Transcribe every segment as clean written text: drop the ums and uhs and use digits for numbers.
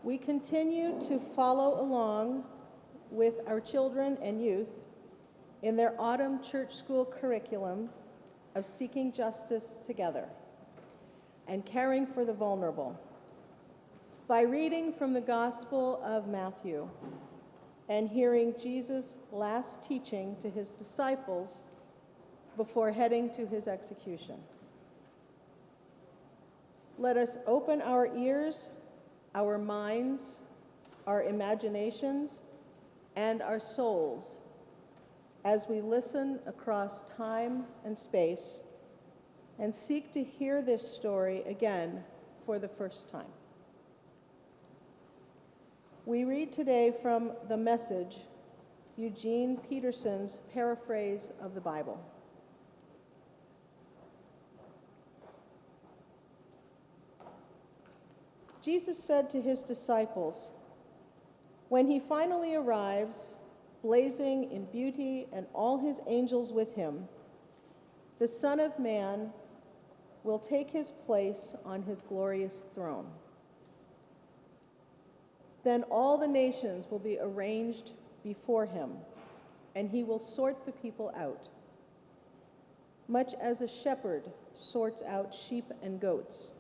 We continue to follow along with our children and youth in their autumn church school curriculum of seeking justice together and caring for the vulnerable by reading from the Gospel of Matthew and hearing Jesus' last teaching to his disciples before heading to his execution. Let us open our ears, our minds, our imaginations, and our souls as we listen across time and space and seek to hear this story again for the first time. We read today from the Message, Eugene Peterson's paraphrase of the Bible. Jesus said to his disciples, when he finally arrives, blazing in beauty and all his angels with him, the Son of Man will take his place on his glorious throne. Then all the nations will be arranged before him, and he will sort the people out, much as a shepherd sorts out sheep and goats,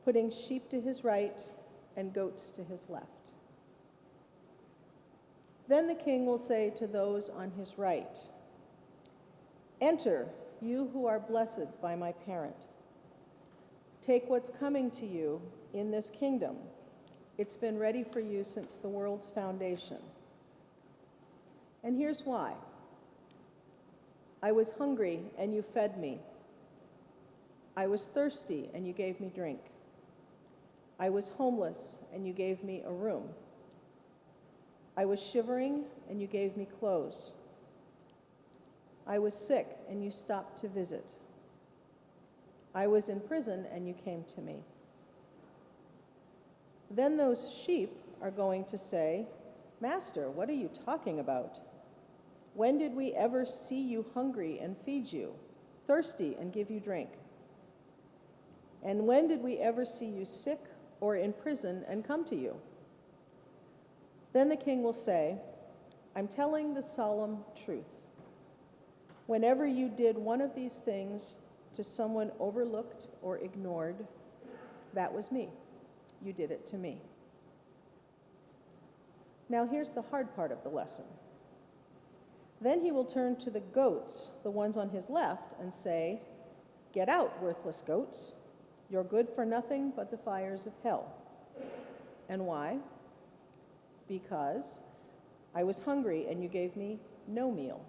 putting sheep to his right and goats to his left. Then the king will say to those on his right, enter, you who are blessed by my parent. Take what's coming to you in this kingdom. It's been ready for you since the world's foundation. And here's why. I was hungry, and you fed me. I was thirsty, and you gave me drink. I was homeless, and you gave me a room. I was shivering, and you gave me clothes. I was sick, and you stopped to visit. I was in prison, and you came to me. Then those sheep are going to say, Master, what are you talking about? When did we ever see you hungry and feed you, thirsty and give you drink? And when did we ever see you sick or in prison and come to you? Then the king will say, I'm telling the solemn truth. Whenever you did one of these things to someone overlooked or ignored, that was me. You did it to me. Now here's the hard part of the lesson. Then he will turn to the goats, the ones on his left, and say, get out, worthless goats. You're good for nothing but the fires of hell. And why? Because I was hungry and you gave me no meal.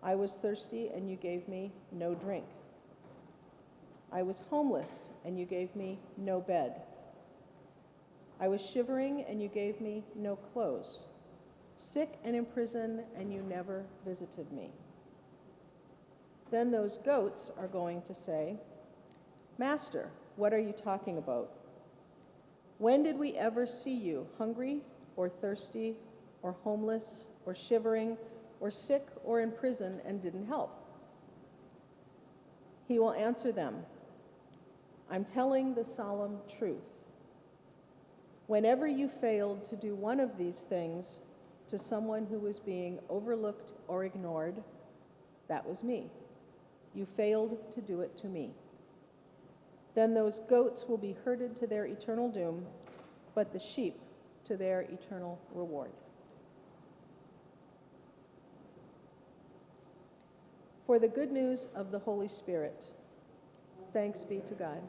I was thirsty and you gave me no drink. I was homeless and you gave me no bed. I was shivering and you gave me no clothes. Sick and in prison and you never visited me. Then those goats are going to say, Master, what are you talking about? When did we ever see you hungry or thirsty or homeless or shivering or sick or in prison and didn't help? He will answer them, I'm telling the solemn truth. Whenever you failed to do one of these things to someone who was being overlooked or ignored, that was me. You failed to do it to me. Then those goats will be herded to their eternal doom, but the sheep to their eternal reward. For the good news of the Holy Spirit, thanks be to God.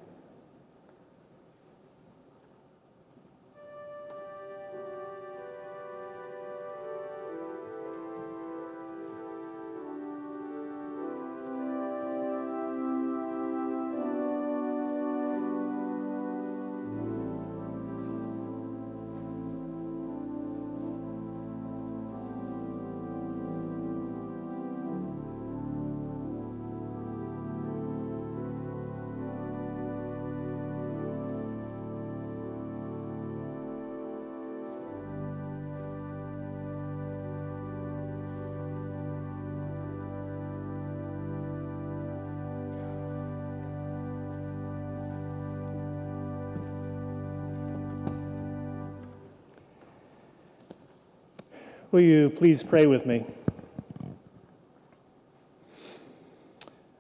Will you please pray with me?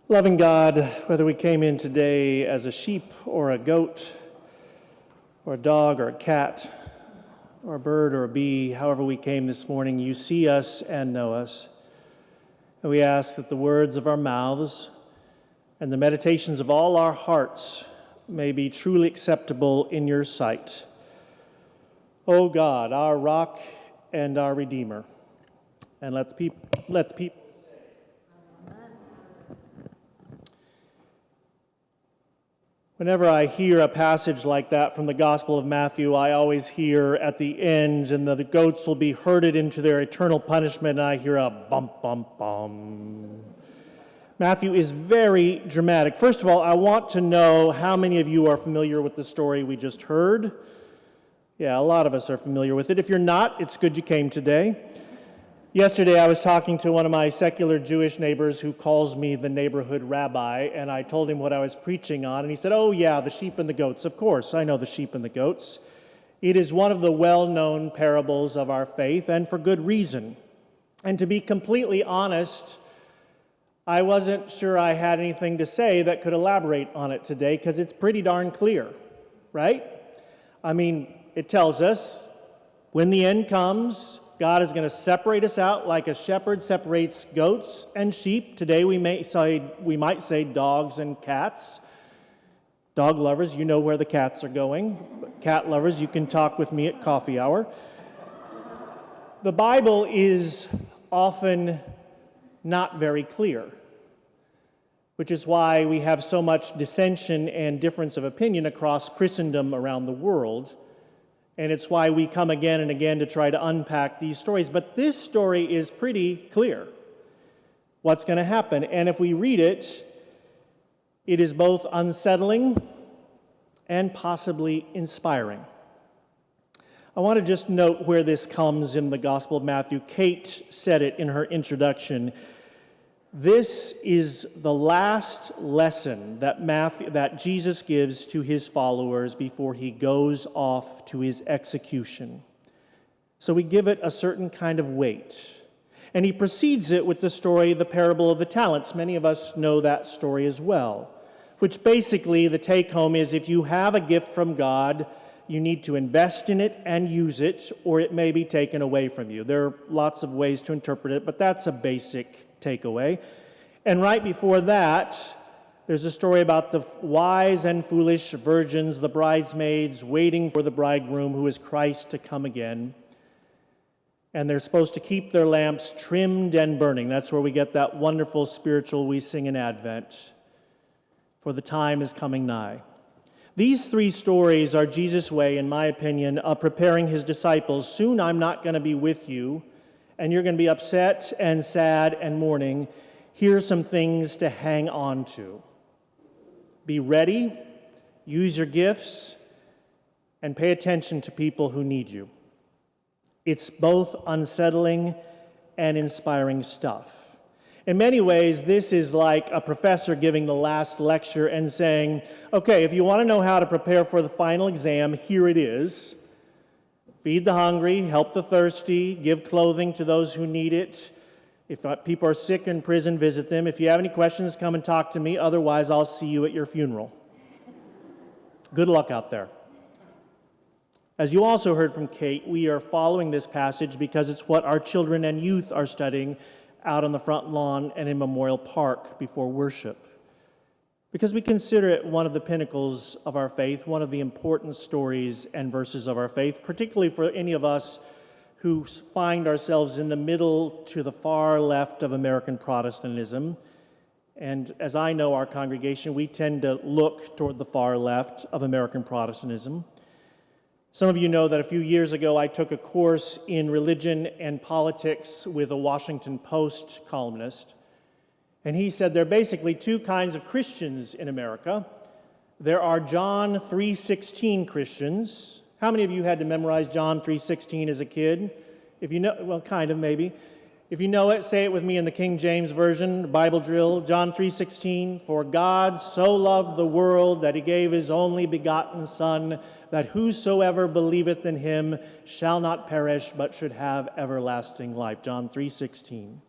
Loving God, whether we came in today as a sheep or a goat or a dog or a cat or a bird or a bee, however we came this morning, you see us and know us. And we ask that the words of our mouths and the meditations of all our hearts may be truly acceptable in your sight. O God, our rock and our Redeemer. And let the people say, Amen. Whenever I hear a passage like that from the Gospel of Matthew, I always hear at the end, and the goats will be herded into their eternal punishment, and I hear a bump, bump, bum. Matthew is very dramatic. First of all, I want to know how many of you are familiar with the story we just heard. Yeah, a lot of us are familiar with it. If you're not, it's good you came today. Yesterday, I was talking to one of my secular Jewish neighbors who calls me the neighborhood rabbi, and I told him what I was preaching on, and he said, "Oh yeah, the sheep and the goats. Of course, I know the sheep and the goats. It is one of the well-known parables of our faith, and for good reason." And to be completely honest, I wasn't sure I had anything to say that could elaborate on it today, because it's pretty darn clear, right? I mean, it tells us when the end comes, God is going to separate us out like a shepherd separates goats and sheep. Today we might say dogs and cats. Dog lovers, you know where the cats are going. Cat lovers, you can talk with me at coffee hour. The Bible is often not very clear, which is why we have so much dissension and difference of opinion across Christendom around the world. And it's why we come again and again to try to unpack these stories. But this story is pretty clear what's going to happen. And if we read it, it is both unsettling and possibly inspiring. I want to just note where this comes in the Gospel of Matthew. Kate said it in her introduction. This is the last lesson that Jesus gives to his followers before he goes off to his execution. So we give it a certain kind of weight. And he precedes it with the story, the parable of the talents. Many of us know that story as well, which basically the take-home is if you have a gift from God, you need to invest in it and use it, or it may be taken away from you. There are lots of ways to interpret it, but that's a basic takeaway. And right before that, there's a story about the wise and foolish virgins, the bridesmaids, waiting for the bridegroom, who is Christ, to come again. And they're supposed to keep their lamps trimmed and burning. That's where we get that wonderful spiritual we sing in Advent, for the time is coming nigh. These three stories are Jesus' way, in my opinion, of preparing his disciples. Soon I'm not going to be with you, and you're going to be upset and sad and mourning. Here are some things to hang on to. Be ready, use your gifts, and pay attention to people who need you. It's both unsettling and inspiring stuff. In many ways, this is like a professor giving the last lecture and saying, okay, if you want to know how to prepare for the final exam, here it is. Feed the hungry, help the thirsty, give clothing to those who need it. If people are sick in prison, visit them. If you have any questions, come and talk to me. Otherwise, I'll see you at your funeral. Good luck out there. As you also heard from Kate, we are following this passage because it's what our children and youth are studying out on the front lawn and in Memorial Park before worship. Because we consider it one of the pinnacles of our faith, one of the important stories and verses of our faith, particularly for any of us who find ourselves in the middle to the far left of American Protestantism. And as I know our congregation, we tend to look toward the far left of American Protestantism. Some of you know that a few years ago I took a course in religion and politics with a Washington Post columnist. And he said there are basically two kinds of Christians in America. There are John 3:16 Christians. How many of you had to memorize John 3:16 as a kid? If you know, well, kind of maybe. If you know it, say it with me in the King James Version, Bible drill, John 3:16, "For God so loved the world that he gave his only begotten Son, that whosoever believeth in him shall not perish, but should have everlasting life." John 3:16.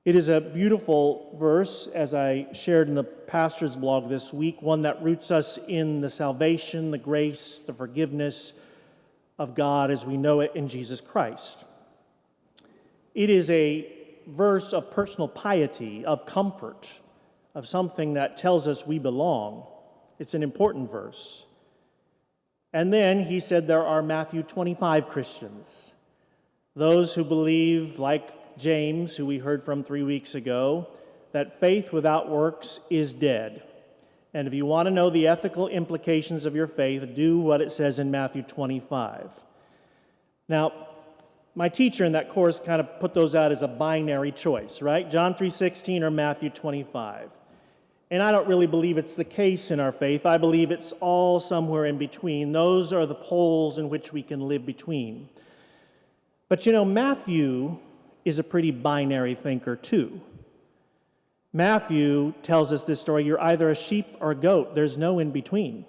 It is a beautiful verse, as I shared in the pastor's blog this week, one that roots us in the salvation, the grace, the forgiveness of God as we know it in Jesus Christ. It is a verse of personal piety, of comfort, of something that tells us we belong. It's an important verse. And then he said there are Matthew 25 Christians, those who believe, like James, who we heard from 3 weeks ago, that faith without works is dead. And if you want to know the ethical implications of your faith, do what it says in Matthew 25. Now, my teacher in that course kind of put those out as a binary choice, right? John 3:16 or Matthew 25. And I don't really believe it's the case in our faith. I believe it's all somewhere in between. Those are the poles in which we can live between. But you know, Matthew is a pretty binary thinker too. Matthew tells us this story: you're either a sheep or a goat. There's no in between.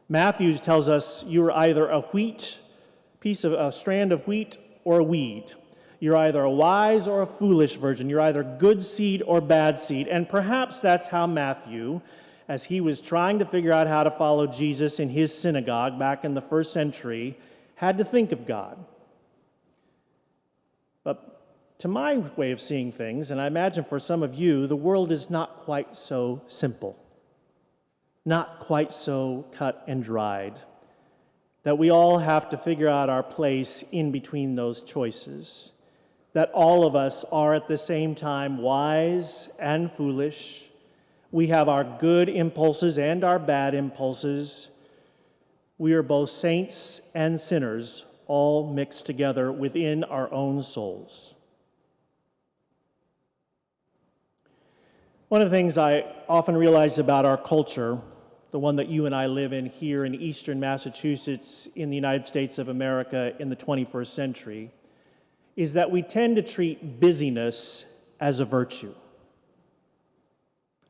Matthew tells us you're either a strand of wheat or a weed. You're either a wise or a foolish virgin. You're either good seed or bad seed. And perhaps that's how Matthew, as he was trying to figure out how to follow Jesus in his synagogue back in the first century, had to think of God. But to my way of seeing things, and I imagine for some of you, the world is not quite so simple, not quite so cut and dried, that we all have to figure out our place in between those choices, that all of us are at the same time wise and foolish. We have our good impulses and our bad impulses. We are both saints and sinners, all mixed together within our own souls. One of the things I often realize about our culture, the one that you and I live in here in eastern Massachusetts in the United States of America in the 21st century, is that we tend to treat busyness as a virtue.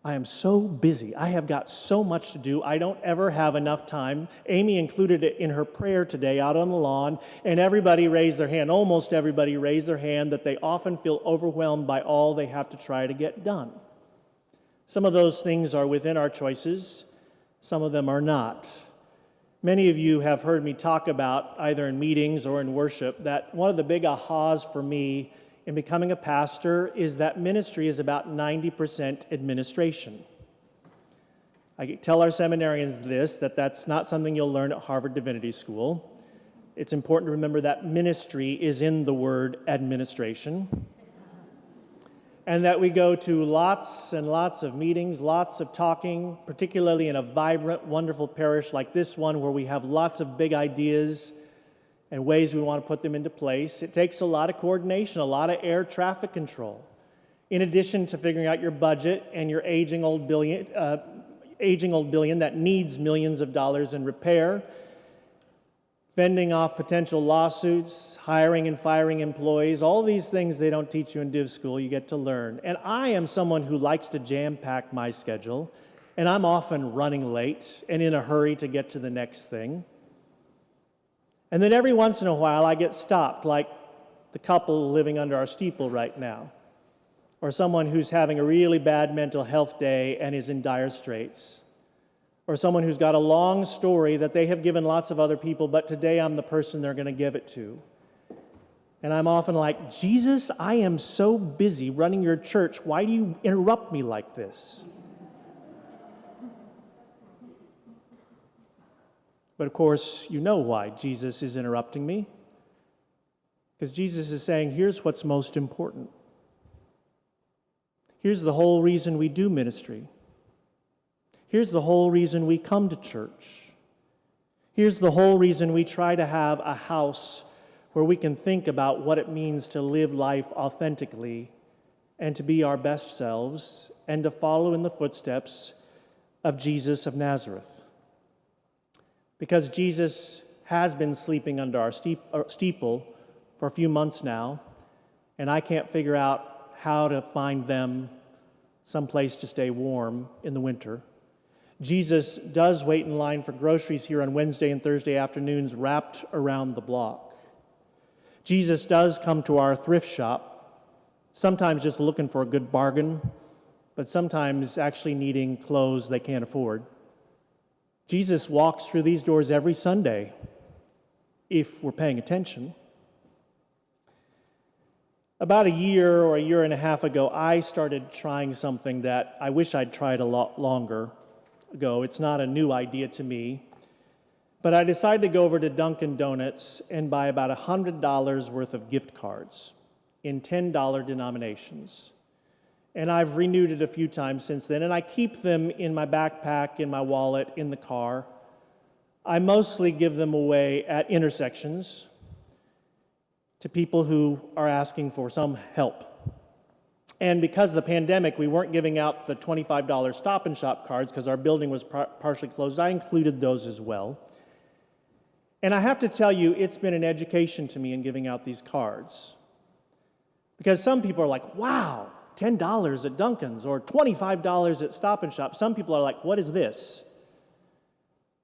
I am so busy. I have got so much to do. I don't ever have enough time. Amy included it in her prayer today out on the lawn, and everybody raised their hand, almost everybody raised their hand, that they often feel overwhelmed by all they have to try to get done. Some of those things are within our choices. Some of them are not. Many of you have heard me talk about, either in meetings or in worship, that one of the big ahas for me in becoming a pastor is that ministry is about 90% administration. I tell our seminarians that's not something you'll learn at Harvard Divinity School. It's important to remember that ministry is in the word administration. And that we go to lots and lots of meetings, lots of talking, particularly in a vibrant, wonderful parish like this one, where we have lots of big ideas and ways we want to put them into place. It takes a lot of coordination, a lot of air traffic control, in addition to figuring out your budget and your aging old billion that needs millions of dollars in repair, fending off potential lawsuits, hiring and firing employees, all these things they don't teach you in Div School, you get to learn. And I am someone who likes to jam-pack my schedule, and I'm often running late and in a hurry to get to the next thing. And then every once in a while I get stopped, like the couple living under our steeple right now, or someone who's having a really bad mental health day and is in dire straits, or someone who's got a long story that they have given lots of other people, but today I'm the person they're going to give it to. And I'm often like, Jesus, I am so busy running your church. Why do you interrupt me like this? But of course, you know why Jesus is interrupting me. Because Jesus is saying, here's what's most important. Here's the whole reason we do ministry. Here's the whole reason we come to church. Here's the whole reason we try to have a house where we can think about what it means to live life authentically and to be our best selves and to follow in the footsteps of Jesus of Nazareth. Because Jesus has been sleeping under our steeple for a few months now, and I can't figure out how to find them someplace to stay warm in the winter. Jesus does wait in line for groceries here on Wednesday and Thursday afternoons wrapped around the block. Jesus does come to our thrift shop, sometimes just looking for a good bargain, but sometimes actually needing clothes they can't afford. Jesus walks through these doors every Sunday, if we're paying attention. About a year or a year and a half ago, I started trying something that I wish I'd tried a lot longer ago. It's not a new idea to me, but I decided to go over to Dunkin' Donuts and buy about $100 worth of gift cards in $10 denominations. And I've renewed it a few times since then, and I keep them in my backpack, in my wallet, in the car. I mostly give them away at intersections to people who are asking for some help. And because of the pandemic, we weren't giving out the $25 Stop and Shop cards because our building was partially closed. I included those as well. And I have to tell you, it's been an education to me in giving out these cards. Because some people are like, wow, $10 at Dunkin's or $25 at Stop and Shop. Some people are like, what is this?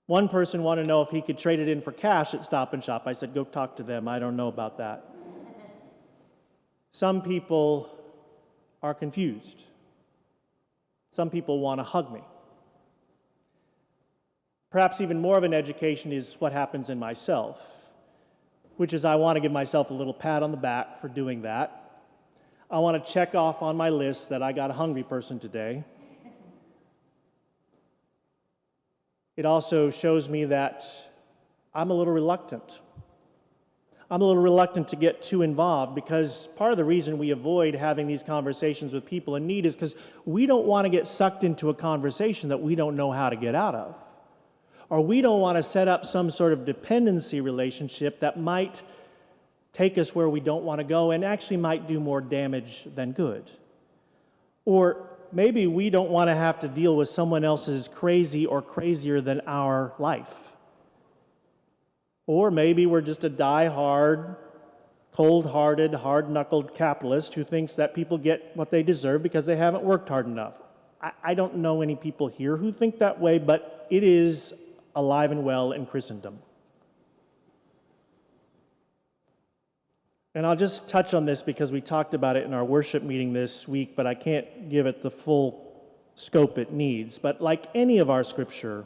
One person wanted to know if he could trade it in for cash at Stop and Shop. I said, go talk to them. I don't know about that. Some people are confused. Some people want to hug me. Perhaps even more of an education is what happens in myself, which is I want to give myself a little pat on the back for doing that. I want to check off on my list that I got a hungry person today. It also shows me that I'm a little reluctant. I'm a little reluctant to get too involved because part of the reason we avoid having these conversations with people in need is because we don't want to get sucked into a conversation that we don't know how to get out of. Or we don't want to set up some sort of dependency relationship that might take us where we don't want to go and actually might do more damage than good. Or maybe we don't want to have to deal with someone else's crazy or crazier than our life. Or maybe we're just a die-hard, cold-hearted, hard-knuckled capitalist who thinks that people get what they deserve because they haven't worked hard enough. I don't know any people here who think that way, but it is alive and well in Christendom. And I'll just touch on this because we talked about it in our worship meeting this week, but I can't give it the full scope it needs. But like any of our scripture,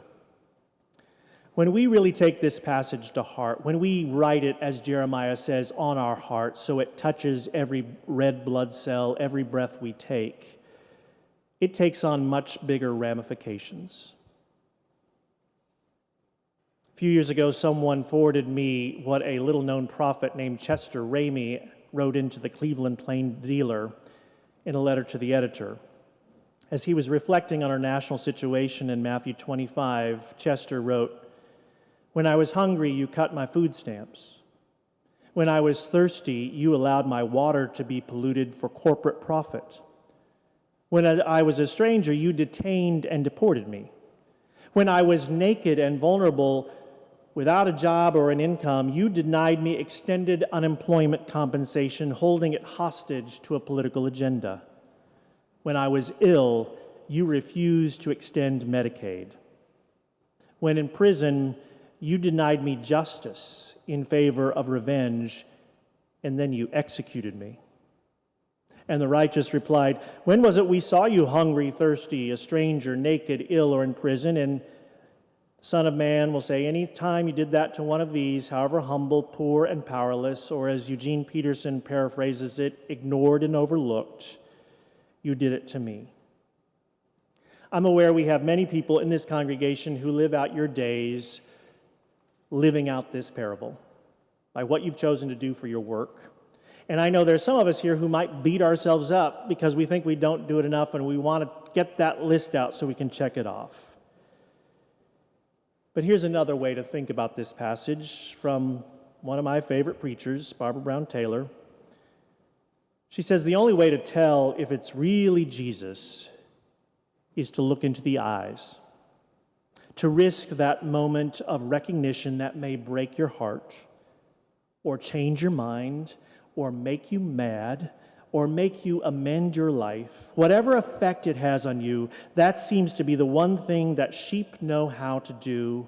when we really take this passage to heart, when we write it, as Jeremiah says, on our heart, so it touches every red blood cell, every breath we take, it takes on much bigger ramifications. A few years ago, someone forwarded me what a little-known prophet named Chester Ramey wrote into the Cleveland Plain Dealer in a letter to the editor. As he was reflecting on our national situation in Matthew 25, Chester wrote, "When I was hungry, you cut my food stamps. When I was thirsty, you allowed my water to be polluted for corporate profit. When I was a stranger, you detained and deported me. When I was naked and vulnerable, without a job or an income, you denied me extended unemployment compensation, holding it hostage to a political agenda. When I was ill, you refused to extend Medicaid. When in prison, you denied me justice in favor of revenge, and then you executed me." And the righteous replied, "When was it we saw you hungry, thirsty, a stranger, naked, ill, or in prison?" And the Son of Man will say, "Any time you did that to one of these, however humble, poor, and powerless, or as Eugene Peterson paraphrases it, ignored and overlooked, you did it to me." I'm aware we have many people in this congregation who live out your days living out this parable by what you've chosen to do for your work. And I know there's some of us here who might beat ourselves up because we think we don't do it enough and we want to get that list out so we can check it off. But here's another way to think about this passage from one of my favorite preachers, Barbara Brown Taylor. She says the only way to tell if it's really Jesus is to look into the eyes, to risk that moment of recognition that may break your heart or change your mind or make you mad or make you amend your life, whatever effect it has on you, that seems to be the one thing that sheep know how to do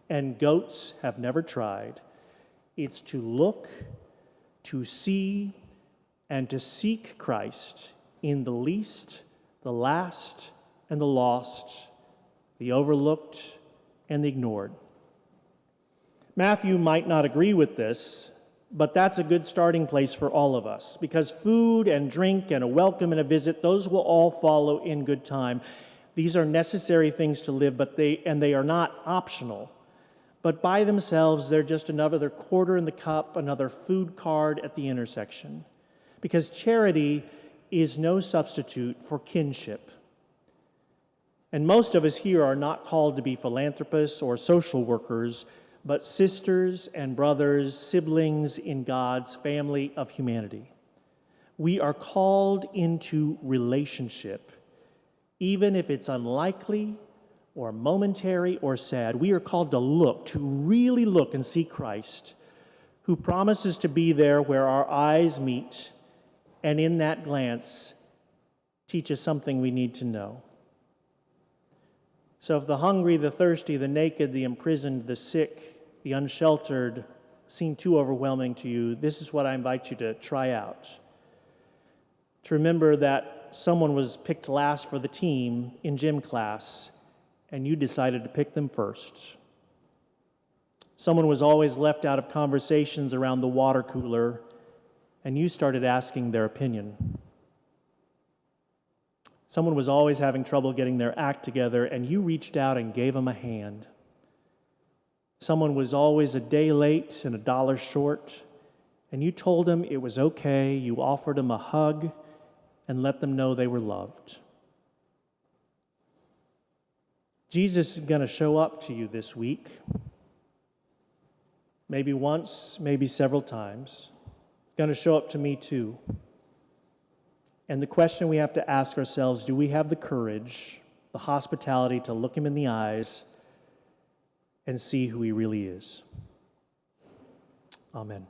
and goats have never tried. It's to look, to see, and to seek Christ in the least, the last, and the lost, the overlooked, and the ignored. Matthew might not agree with this, but that's a good starting place for all of us, because food and drink and a welcome and a visit, those will all follow in good time. These are necessary things to live, but they are not optional. But by themselves, they're just another quarter in the cup, another food card at the intersection. Because charity is no substitute for kinship. And most of us here are not called to be philanthropists or social workers, but sisters and brothers, siblings in God's family of humanity. We are called into relationship, even if it's unlikely or momentary or sad. We are called to look, to really look and see Christ, who promises to be there where our eyes meet, and in that glance, teach us something we need to know. So if the hungry, the thirsty, the naked, the imprisoned, the sick, the unsheltered seem too overwhelming to you, this is what I invite you to try out. To remember that someone was picked last for the team in gym class, and you decided to pick them first. Someone was always left out of conversations around the water cooler, and you started asking their opinion. Someone was always having trouble getting their act together, and you reached out and gave them a hand. Someone was always a day late and $1 short, and you told them it was okay. You offered them a hug and let them know they were loved. Jesus is going to show up to you this week, maybe once, maybe several times. He's going to show up to me too. And the question we have to ask ourselves, do we have the courage, the hospitality to look him in the eyes and see who he really is? Amen.